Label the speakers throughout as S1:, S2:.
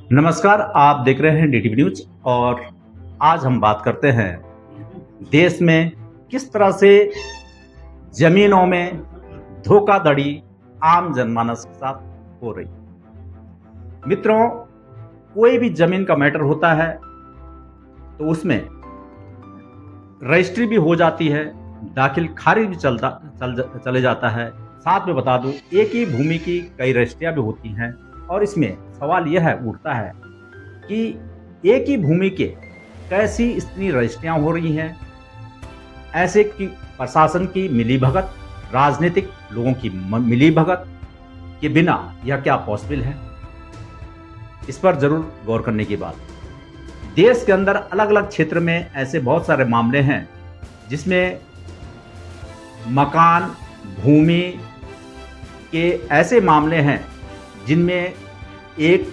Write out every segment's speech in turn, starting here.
S1: नमस्कार, आप देख रहे हैं डीटीवी न्यूज़ और आज हम बात करते हैं देश में किस तरह से ज़मीनों में धोखाधड़ी आम जनमानस के साथ हो रही है। मित्रों, कोई भी ज़मीन का मैटर होता है तो उसमें रजिस्ट्री भी हो जाती है, दाखिल खारिज भी चले जाता है। साथ में बता दूं, एक ही भूमि की कई रजिस्ट्रियाँ भी होती हैं और इसमें सवाल यह उठता है कि एक ही भूमि के कैसी इतनी रजिस्ट्रियाँ हो रही हैं। ऐसे कि प्रशासन की मिलीभगत, राजनीतिक लोगों की मिलीभगत के बिना यह क्या पॉसिबल है? इस पर जरूर गौर करने की बात। देश के अंदर अलग अलग क्षेत्र में ऐसे बहुत सारे मामले हैं जिसमें मकान, भूमि के ऐसे मामले हैं जिनमें एक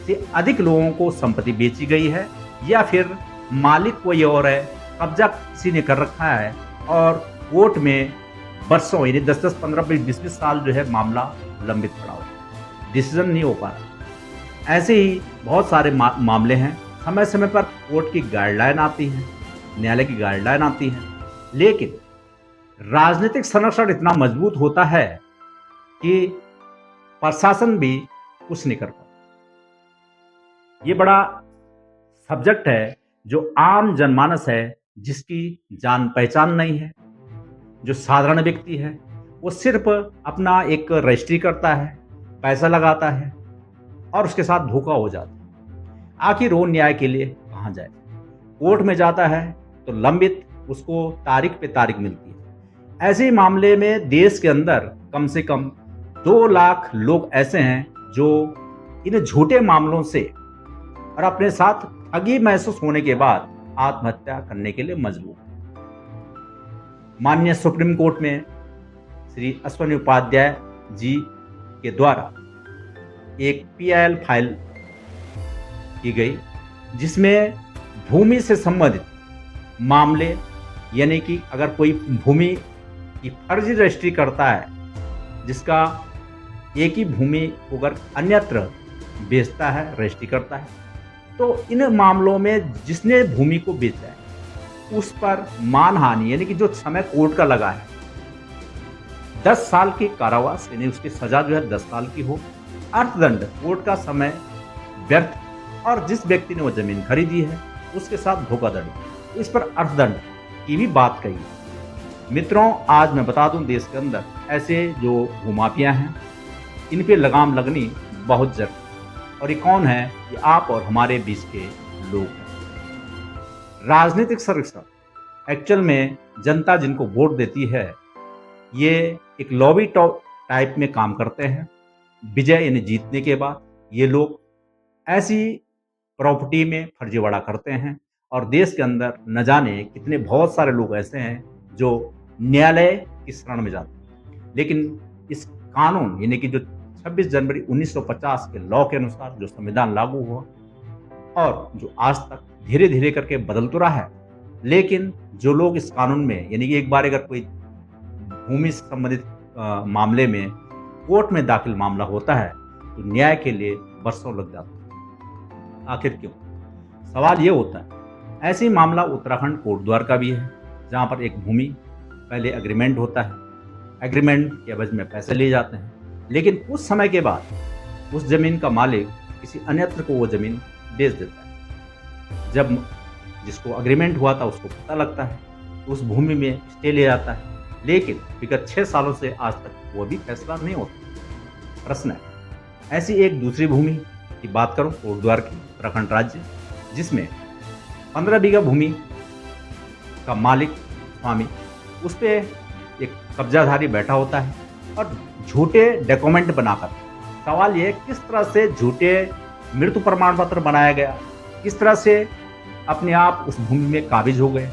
S1: से अधिक लोगों को संपत्ति बेची गई है या फिर मालिक कोई और है, कब्जा किसी ने कर रखा है और कोर्ट में वर्षों यानी 10-10, 15, 20-20 साल जो है मामला लंबित पड़ा हुआ है, डिसीजन नहीं हो पा रहा। ऐसे ही बहुत सारे मामले हैं। समय समय पर कोर्ट की गाइडलाइन आती है, न्यायालय की गाइडलाइन आती है, लेकिन राजनीतिक संरक्षण इतना मजबूत होता है कि प्रशासन भी कुछ नहीं कर पाता। ये बड़ा सब्जेक्ट है जो आम जनमानस है, जिसकी जान पहचान नहीं है। जो साधारण व्यक्ति है वो सिर्फ अपना एक रजिस्ट्री करता है, पैसा लगाता है और उसके साथ धोखा हो जाता है। आखिर वो न्याय के लिए कहाँ जाए? कोर्ट में जाता है तो लंबित उसको तारीख पे तारीख मिलती है। ऐसे ही मामले में देश के अंदर कम से कम 2 लाख लोग ऐसे हैं जो इन झूठे मामलों से और अपने साथ ठगी महसूस होने के बाद आत्महत्या करने के लिए मजबूर। माननीय सुप्रीम कोर्ट में श्री अश्विनी उपाध्याय जी के द्वारा एक पीआईएल फाइल की गई जिसमें भूमि से संबंधित मामले, यानी कि अगर कोई भूमि की फर्जी रजिस्ट्री करता है, जिसका एक ही भूमि को अगर अन्यत्र बेचता है, रजिस्ट्री करता है, तो इन मामलों में जिसने भूमि को बेचा है उस पर मानहानि यानी कि जो समय कोर्ट का लगा है 10 साल की कारावास, यानी उसकी सजा जो है 10 साल की हो, अर्थदंड कोर्ट का समय व्यर्थ, और जिस व्यक्ति ने वो जमीन खरीदी है उसके साथ धोखाधड़ी, तो इस पर अर्थदंड की भी बात कही है। मित्रों, आज मैं बता दूं, देश के अंदर ऐसे जो भूमाफिया हैं इन पे लगाम लगनी बहुत जरूरी। और ये कौन है? ये आप और हमारे बीच के लोग हैं। राजनीतिक संरक्षण एक्चुअल में जनता जिनको वोट देती है, ये एक लॉबी टाइप में काम करते हैं। विजय यानी जीतने के बाद ये लोग ऐसी प्रॉपर्टी में फर्जीवाड़ा करते हैं और देश के अंदर न जाने कितने बहुत सारे लोग ऐसे हैं जो न्यायालय की शरण में जाते हैं। लेकिन इस कानून यानी कि जो 26 जनवरी 1950 के लॉ के अनुसार जो संविधान लागू हुआ और जो आज तक धीरे धीरे करके बदल तो रहा है, लेकिन जो लोग इस कानून में, यानी कि एक बार अगर कोई भूमि से संबंधित मामले में कोर्ट में दाखिल मामला होता है तो न्याय के लिए वर्षों लग जाता है। आखिर क्यों? सवाल ये होता है। ऐसे ही मामला उत्तराखंड कोटद्वार का भी है, जहाँ पर एक भूमि पहले एग्रीमेंट होता है, एग्रीमेंट के एवज में पैसे लिए जाते हैं, लेकिन कुछ समय के बाद उस जमीन का मालिक किसी अन्यत्र को वो जमीन बेच देता है। जब जिसको एग्रीमेंट हुआ था उसको पता लगता है तो उस भूमि में स्टे ले जाता है, लेकिन विगत 6 सालों से आज तक वो भी फैसला नहीं होता। प्रश्न है, ऐसी एक दूसरी भूमि की बात करूं कोटद्वार की, उत्तराखंड राज्य, जिसमें 15 बीघा भूमि का मालिक स्वामी, उस पर एक कब्जाधारी बैठा होता है और झूठे डॉक्यूमेंट बनाकर, सवाल ये किस तरह से झूठे मृत्यु प्रमाण पत्र बनाया गया, किस तरह से अपने आप उस भूमि में काबिज हो गए,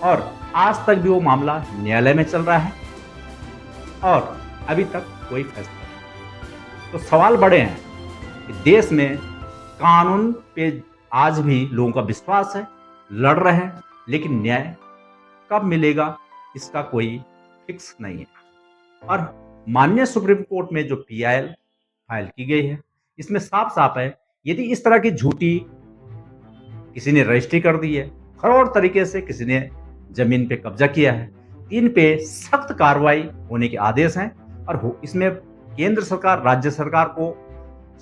S1: और आज तक भी वो मामला न्यायालय में चल रहा है और अभी तक कोई फैसला नहीं। तो सवाल बड़े हैं कि देश में कानून पे आज भी लोगों का विश्वास है, लड़ रहे हैं, लेकिन न्याय कब मिलेगा इसका कोई फिक्स नहीं है। और माननीय सुप्रीम कोर्ट में जो पीआईएल फाइल की गई है, इसमें साफ-साफ है, यदि इस तरह की झूठी किसी ने रजिस्ट्री कर दी है, फर्जी तरीके से किसी ने ज़मीन पे कब्ज़ा किया है, इन पे सख्त कार्रवाई होने के आदेश हैं और इसमें केंद्र सरकार, राज्य सरकार को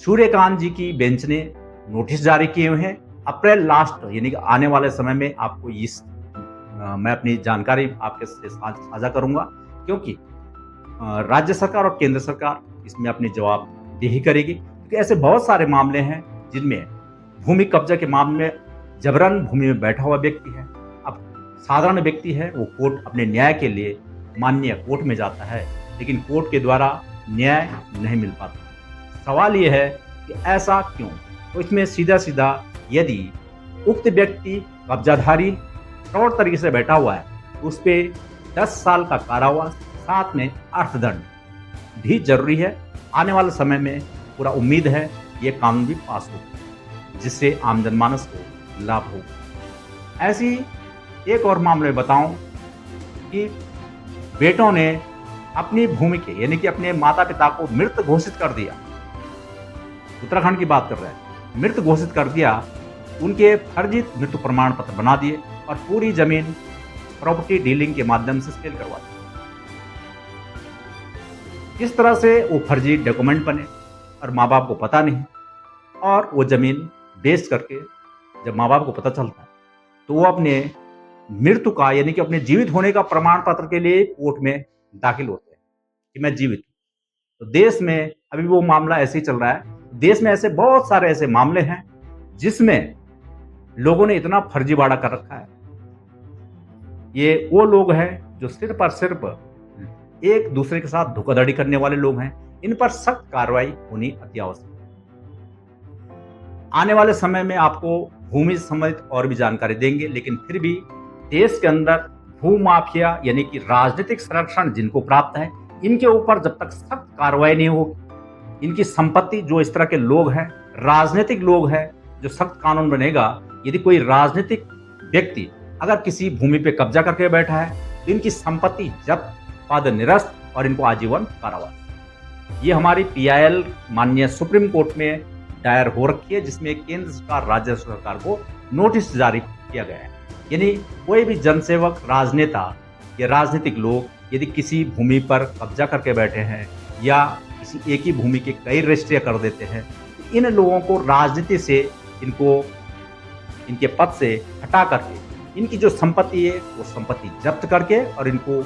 S1: सूर्यकांत जी की बेंच ने नोटिस जारी किए हुए हैं। अप्रैल लास्ट यानी कि आने वाले समय में आपको मैं अपनी जानकारी आपके से साझा करूँगा, क्योंकि राज्य सरकार और केंद्र सरकार इसमें अपनी जवाबदेही करेगी, क्योंकि ऐसे बहुत सारे मामले हैं जिनमें भूमि कब्जा के मामले में जबरन भूमि में बैठा हुआ व्यक्ति है। अब साधारण व्यक्ति है, वो कोर्ट अपने न्याय के लिए माननीय कोर्ट में जाता है, लेकिन कोर्ट के द्वारा न्याय नहीं मिल पाता। सवाल ये है कि ऐसा क्यों? तो इसमें सीधा-सीधा यदि उक्त व्यक्ति कब्जाधारी फ्रॉड तरीके से बैठा हुआ है, तो उस पे 10 साल का कारावास साथ में अर्थदंड भी जरूरी है। आने वाले समय में पूरा उम्मीद है ये कानून भी पास हो, जिससे आम जनमानस को लाभ हो। ऐसी एक और मामले में बताऊं कि बेटों ने अपनी भूमि के यानी कि अपने माता पिता को मृत घोषित कर दिया। उत्तराखंड की बात कर रहे हैं, मृत घोषित कर दिया, उनके फर्जी मृत्यु प्रमाण पत्र बना दिए और पूरी जमीन प्रॉपर्टी डीलिंग के माध्यम से सेल करवा दी। इस तरह से वो फर्जी डॉक्यूमेंट बने और माँ बाप को पता नहीं, और वो जमीन बेच करके जब माँ बाप को पता चलता है तो वो अपने मृत्यु का यानी कि अपने जीवित होने का प्रमाण पत्र के लिए कोर्ट में दाखिल होते हैं कि मैं जीवित हूँ। तो देश में अभी वो मामला ऐसे ही चल रहा है। देश में ऐसे बहुत सारे ऐसे मामले हैं जिसमें लोगों ने इतना फर्जीवाड़ा कर रखा है। ये वो लोग हैं जो सिर्फ और सिर्फ एक दूसरे के साथ धोखाधड़ी करने वाले लोग हैं। इन पर सख्त कार्रवाई होनी अति आवश्यक है। आने वाले समय में आपको भूमि संबंधित और भी जानकारी देंगे, लेकिन फिर भी देश के अंदर भू माफिया यानी कि राजनीतिक संरक्षण जिनको प्राप्त है, इनके ऊपर जब तक सख्त कार्रवाई नहीं होगी, इनकी संपत्ति जो इस तरह के लोग हैं, राजनीतिक लोग हैं, जो सख्त कानून बनेगा। यदि कोई राजनीतिक व्यक्ति अगर किसी भूमि पे कब्जा करके बैठा है तो इनकी संपत्ति जब्त, पद निरस्त और इनको आजीवन कारावास। ये हमारी PIL माननीय सुप्रीम कोर्ट में दायर हो रखी है, जिसमें केंद्र सरकार, राज्य सरकार को नोटिस जारी किया गया है। यानी कोई भी जनसेवक, राजनेता या राजनीतिक लोग यदि किसी भूमि पर कब्जा करके बैठे हैं या किसी एक ही भूमि के कई रजिस्ट्रियां कर देते हैं, तो इन लोगों को राजनीति से इनके पद से हटा करके इनकी जो संपत्ति है वो संपत्ति जब्त करके और इनको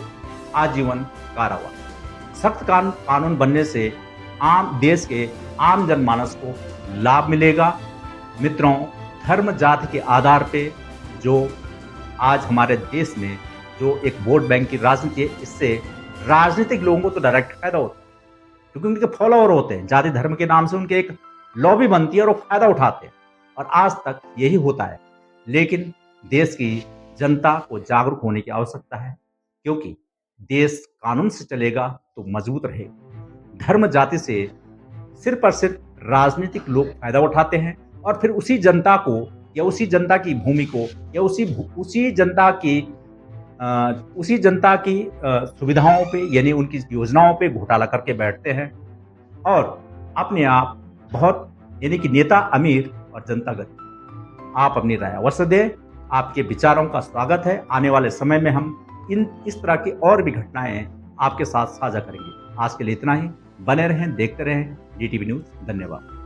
S1: आजीवन कारावास। सख्त कानून बनने से देश के आम जनमानस को लाभ मिलेगा। मित्रों, धर्म जाति के आधार पे जो आज हमारे देश में जो एक वोट बैंक की राजनीति है, इससे राजनीतिक लोगों को तो डायरेक्ट फायदा होता है, क्योंकि उनके फॉलोअर होते हैं। जाति धर्म के नाम से उनके एक लॉबी बनती है और वो फायदा उठाते हैं, और आज तक यही होता है। लेकिन देश की जनता को जागरूक होने की आवश्यकता है, क्योंकि देश कानून से चलेगा तो मजबूत रहेगा। धर्म जाति से सिर्फ और सिर्फ राजनीतिक लोग फायदा उठाते हैं और फिर उसी जनता को या उसी जनता की भूमि को या उसी जनता की सुविधाओं पे यानी उनकी योजनाओं पे घोटाला करके बैठते हैं और अपने आप बहुत यानी कि नेता अमीर और जनता गरीब। आप अपनी राय अवश्य दें। आपके विचारों का स्वागत है। आने वाले समय में हम इस तरह की और भी घटनाएं आपके साथ साझा करेंगे। आज के लिए इतना ही। बने रहें, देखते रहें DTV न्यूज़। धन्यवाद।